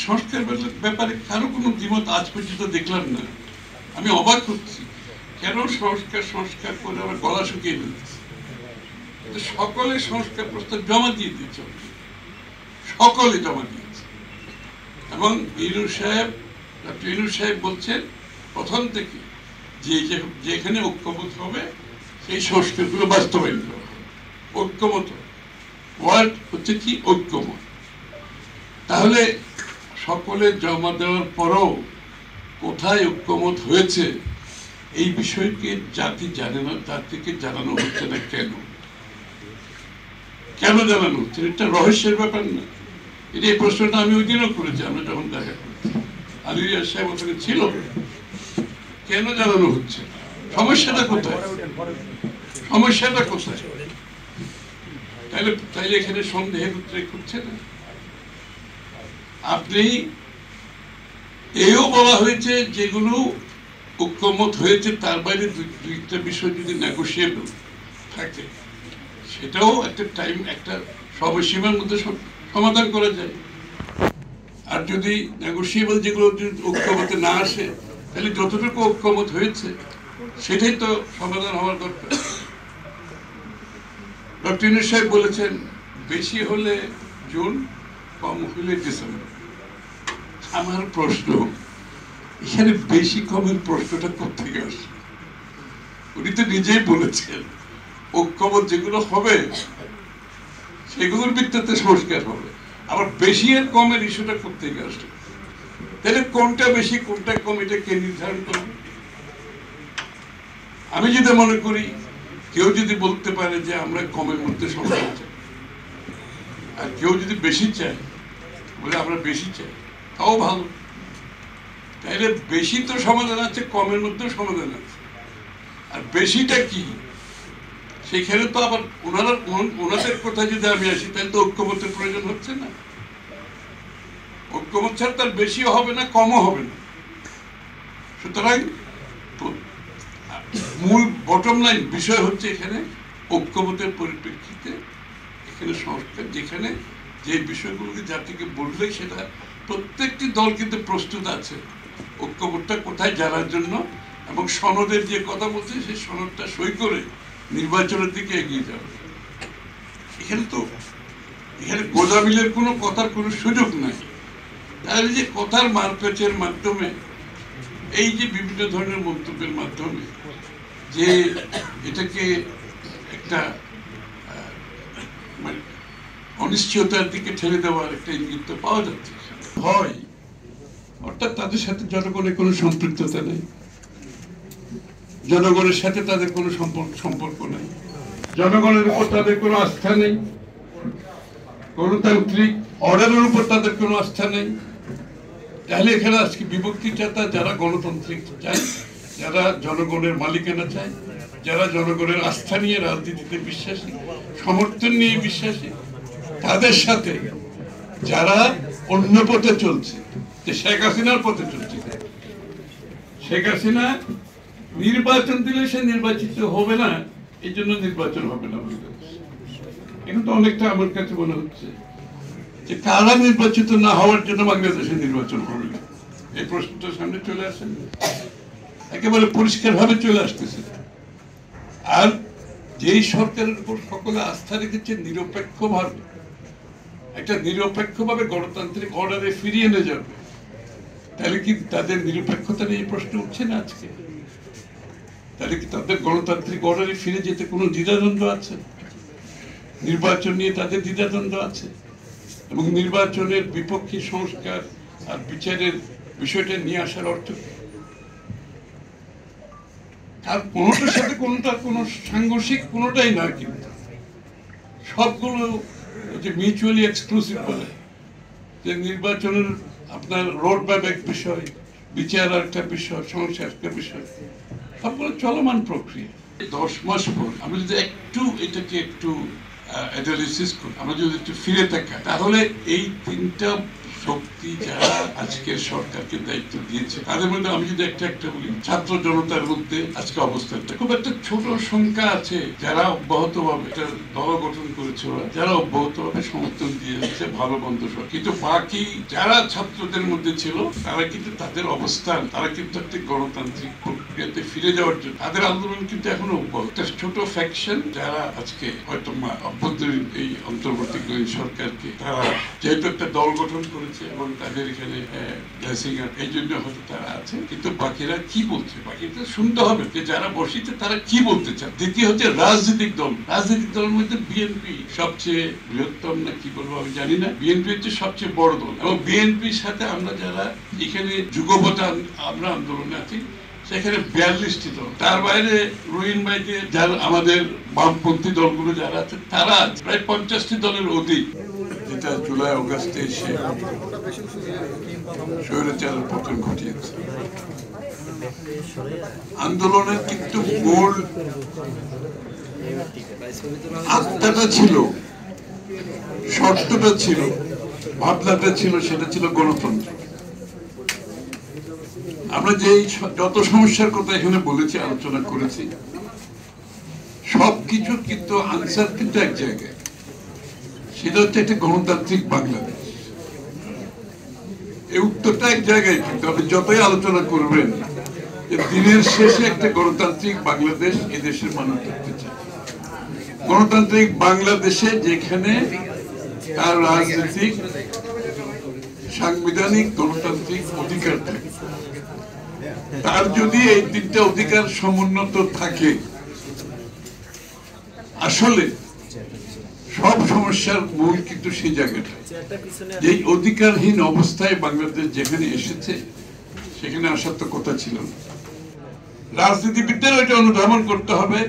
সংস্কার ব্যাপারে কারো কোনো দ্বিমত আজ পর্যন্ত দেখলাম না। আমি অবাক হচ্ছি কেন সংস্কার সংস্কার করে আবার গলা শুকিয়ে ফেলতেছে। সকলে সংস্কার প্রস্তাব জমা দিয়ে দিচ্ছে, সকলে জমা দিয়েছে। এবং ডক্টর ইউনূস সাহেব বলছেন প্রথম থেকে যে যেখানে ঐক্যমত হবে সেই সংস্কারগুলো বাস্তবায়ন করা হবে। ঐক্যমত ওয়ার্ড হচ্ছে কি? ঐক্যমত। তাহলে সকলে জমা দেওয়ার পরও কোথায় ঐক্যমত হয়েছে এই বিষয়কে জাতি জানে না, জাতিকে জানানো হচ্ছে না। কেন কেন জানানো হচ্ছে? এটা রহস্যের ব্যাপার না। এটা এই প্রশ্নটা আমি ওই দিনও করেছি, আমরা যখন দেখা করছি। আলী রিয়াজ সাহেব ওখানে ছিল। কেন জানানো হচ্ছে? সমস্যাটা কোথায়? সমস্যাটা কোথায়? তাইলে এখানে সন্দেহের উদ্রেক হচ্ছে না। আপনি এও বলা হয়েছে যেগুলো ঐক্যমত হয়েছে তার বাইরে দুইটা বিষয় যদি নেগোশিয়েবল থাকে সেটাও একটা টাইম, একটা সময়সীমার মধ্যে সমাধান করা যায়। আর যদি নেগোশিয়েবল যেগুলো ঐক্যমতে না আসে তাহলে যতটুকু ঐক্যমত হয়েছে সেটাই তো সমাধান হওয়ার দরকার। ডক্টর ইউনূস সাহেব বলেছেন বেশি হলে জুন, কম হলে ডিসেম্বর। আমার প্রশ্ন, এখানে বেশি কমের প্রশ্নটা কোথেকে আসে? উনি তো নিজেই বলেছেন ঐক্যমত যেগুলো হবে সেগুলোর ভিত্তিতে সংস্কার হবে। আবার বেশি আর কমের ইস্যুটা কোথেকে আসে? তাহলে কোনটা বেশি কোনটা কম এটা কে নির্ধারণ করবে? আমি যদি মনে করি কেউ যদি বলতে পারে যে আমরা কমের মধ্যে সংস্কার চাই, আর কেউ যদি বেশি চায় বলে আমরা বেশি চাই, তাও ভালো। তাইলে বেশি তো সমাধান আছে, কমের মধ্যেও সমাধান আছে। আর বেশিটা কি সেখানে তো আবার ওনাদের কথা যদি আমি আসি তাহলে তো ঐক্যমতের প্রয়োজন হচ্ছে না। ঐক্যমত ছাড়া তার বেশিও হবে না, কমও হবে না। সুতরাং মূল বটম লাইন বিষয় হচ্ছে এখানে ঐক্যমতের পরিপ্রেক্ষিতে এখানে সংস্কার, যেখানে যে বিষয়গুলোকে জাতিকে বললে সেটা প্রত্যেকটি দল কিন্তু প্রস্তুত আছে ঐক্যমতটা কোথায় জানার জন্য, এবং সনদের যে কথা বলছে সেই সনদটা সই করে নির্বাচনের দিকে এগিয়ে যাবে। এখানে গোজামিলের কোনো কথার কোনো সুযোগ নাই। তাহলে যে কথার মারপ্যাচের মাধ্যমে, এই যে বিভিন্ন ধরনের মন্তব্যের মাধ্যমে যে এটাকে একটা মানে অনিশ্চয়তার দিকে ঠেলে দেওয়ার একটা ইঙ্গিত পাওয়া যাচ্ছে হয়, অর্থাৎ তাদের সাথে জনগণের কোনো সম্পৃক্ততা নেই, জনগণের সাথে তাদের কোনো সম্পর্ক নেই, জনগণের উপর তাদের কোনো আস্থা নেই, গণতান্ত্রিক অর্ডারের উপর তাদের কোনো আস্থা নেই। তাহলে এখানে আজকে বিভক্তি চাতা যারা গণতান্ত্রিক চায়, যারা জনগণের মালিকানা চায়, যারা জনগণের আস্থা নিয়ে রাজনীতিতে বিশ্বাসী, সমর্থন নিয়ে বিশ্বাসী, তাদের সাথে যারা অন্য পথে চলছে, যে শেখ হাসিনার পথে চলছে, শেখ হাসিনা নির্বাচন দিলে সে নির্বাচিত হবে না, এই জন্য নির্বাচন হবে না। এখন তো অনেকটা আমার কাছে মনে হচ্ছে যে কারা নির্বাচিত না হওয়ার জন্য বাংলাদেশে নির্বাচন হবে না, এই প্রশ্নটা সামনে চলে আসে, একেবারে পরিষ্কার ভাবে চলে আসতেছে। আর যেই সরকারের উপর সকলে আস্থা রেখেছে নিরপেক্ষভাবে, একটা নিরপেক্ষভাবে গণতান্ত্রিক অর্ডারে ফিরিয়ে নিয়ে যাবে, তাহলে কি তাদের নিরপেক্ষতা নিয়ে প্রশ্ন উঠছে না আজকে? তাহলে কি তাদের গণতান্ত্রিক অর্ডারে ফিরে যেতে কোনো দ্বিধাদ্বন্দ্ব আছে? নির্বাচন নিয়ে তাদের দ্বিধাদ্বন্দ্ব আছে, এবং নির্বাচনের বিপক্ষে সংস্কার আর বিচারের বিষয়টা নিয়ে আসার অর্থ আর কোনোটার সাথে কোনোটা কোনো সাংঘর্ষিক কোনোটাই না, কিন্তু সবগুলো যে মিউচুয়ালি এক্সক্লুসিভ বলে, যে নির্বাচনের আপনার রোড ম্যাপ এক বিষয়, বিচার একটা বিষয়, সংস্কার একটা বিষয়, সবগুলো চলমান প্রক্রিয়া। 10 মাস পর আমি যদি এটাকে একটু অ্যানালিসিস করি, আমরা যদি একটু ফিরে তাকাই, তাহলে এই তিনটা শক্তি যারা আজকের সরকারকে দায়িত্ব দিয়েছে, তাদের মধ্যে আমি যদি একটা বলি, ছাত্র জনতার মধ্যে আজকে অবস্থানটা খুব একটা ছোট সংখ্যা আছে যারা অব্যাহতভাবে দল গঠন করেছে, যারা অব্যাহতভাবে সমর্থন দিয়ে যাচ্ছে ভালো মন্দ সব, কিন্তু বাকি যারা ছাত্রদের মধ্যে ছিল তারা কিন্তু তাদের অবস্থান, তারা কিন্তু একটা গণতান্ত্রিক প্রক্রিয়াতে ফিরে যাওয়ার জন্য তাদের আন্দোলন কিন্তু এখনো অব্যাহত। ছোট ফ্যাকশন যারা আজকে হয়তো অভ্যন্তরীণ এই অন্তর্বর্তীকালীন সরকারকে তারা যেহেতু একটা দল গঠন করেছে এবং তাদের এখানে এই জন্য হয়তো তারা আছে, কিন্তু বাকিরা কি বলছে বাকিটা শুনতে হবে যে যারা বসিতে তারা কি বলতে চান। দ্বিতীয় হচ্ছে রাজনৈতিক দল, রাজনৈতিক দলের মধ্যে বিএনপি সবচেয়ে বৃহত্তম না কি বলবো আমি জানি না, বিএনপি হচ্ছে সবচেয়ে বড় দল এবং বিএনপির সাথে আমরা যারা এখানে যুগপথে আমরা আন্দোলনে আছি সেখানে 42টি দল, তার বাইরে রহিন ভাইকে যারা আমাদের বামপন্থী দলগুলো যারা আছে তারা প্রায় 50টি দলের অধিক, যেটা জুলাই অগাস্টে এসে স্বৈরাচারের পতন ঘটিয়েছে। আন্দোলনের কিন্তু মূল আত্মাটা ছিল, শর্তটা ছিল, ভাবনাটা ছিল, সেটা ছিল গণতন্ত্র। আমরা যে যত সমস্যার কথা এখানে বলেছি, আলোচনা করেছি, সবকিছু কিন্তু আনসার কিন্তু এক জায়গায়, সেটা হচ্ছে একটা গণতান্ত্রিক বাংলাদেশ। এই উত্তরটা এক জায়গায়, কিন্তু আপনি যতই আলোচনা করবেন দিনের শেষে একটা গণতান্ত্রিক বাংলাদেশ এদেশের মানুষ দেখতে চায়। গণতান্ত্রিক বাংলাদেশে যেখানে তার রাজনৈতিক, সাংবিধানিক, গণতান্ত্রিক অধিকার থাকে, তার যদি এই তিনটা অধিকার সমুন্নত থাকে, আসলে সব সমস্যার মূল কিন্তু সেই জায়গাটা। এই অধিকারহীন অবস্থায় বাংলাদেশ যেখানে এসেছে সেখানে আসার তো কথা ছিল না। রাজনীতিবিদদের ওইটা অনুধাবন করতে হবে,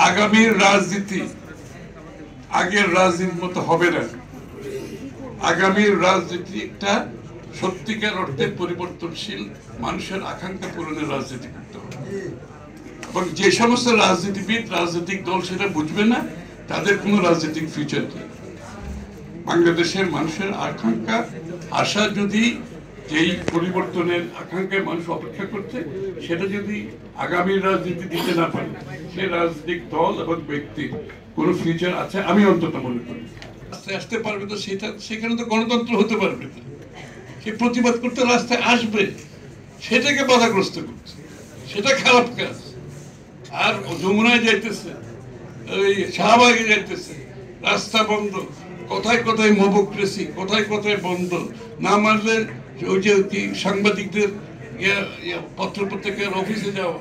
আগামীর রাজনীতি আগের রাজনীতির মতো হবে না। আগামীর রাজনীতি একটা সত্যিকার অর্থে পরিবর্তনশীল, মানুষের আকাঙ্ক্ষা পূরণের রাজনীতি করতে হবে। এবং যে সমস্ত রাজনীতিবিদ, রাজনৈতিক দল সেটা বুঝবে না, তাদের কোনো রাজনৈতিক ফিউচার নেই। বাংলাদেশের মানুষের আকাঙ্ক্ষা, আশা, যদি যেই পরিবর্তনের আকাঙ্ক্ষায় মানুষ অপেক্ষা করছে সেটা যদি আগামী রাজনীতি দিতে না পারে, সে রাজনৈতিক দল এবং ব্যক্তির কোনো ফিউচার আছে আমি অন্তত মনে করি। আস্তে আসতে পারবে তো সেখানে তো গণতন্ত্র হতে পারবে না। সে প্রতিবাদ করতে রাস্তায় আসবে, সেটাকে বাধাগ্রস্ত করছে, সেটা খারাপ কাজ। আর যমুনায় যাইতেছে, ওই শাহবাগে যাইতেছে, রাস্তা বন্ধ, কোথায় কোথায় মোবোক্রেসি, কোথায় কোথায় বন্ধ, না মানলে ওই যে সাংবাদিকদের পত্রপত্রিকার অফিসে যাওয়া,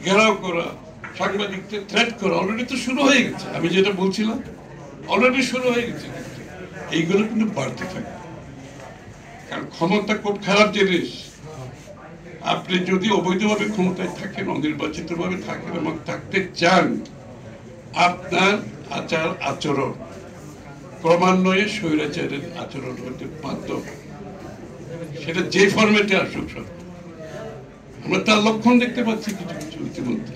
ঘেরাও করা, সাংবাদিকদের থ্রেট করা অলরেডি তো শুরু হয়ে গেছে। আমি যেটা বলছিলাম অলরেডি শুরু হয়ে গেছে। এইগুলো কিন্তু বাড়তে থাকে, কারণ ক্ষমতা খুব খারাপ জিনিস। আপনি যদি অবৈধভাবে ক্ষমতায় থাকেন, অনির্বাচিত ভাবে থাকেন এবং থাকতে চান, আপনার আচার আচরণ ক্রমান্বয়ে স্বৈরাচারের আচরণ হতে বাধ্য, সেটা যে ফরম্যাটে আসুক। আমরা তার লক্ষণ দেখতে পাচ্ছি কিছু কিছু ইতিমধ্যে।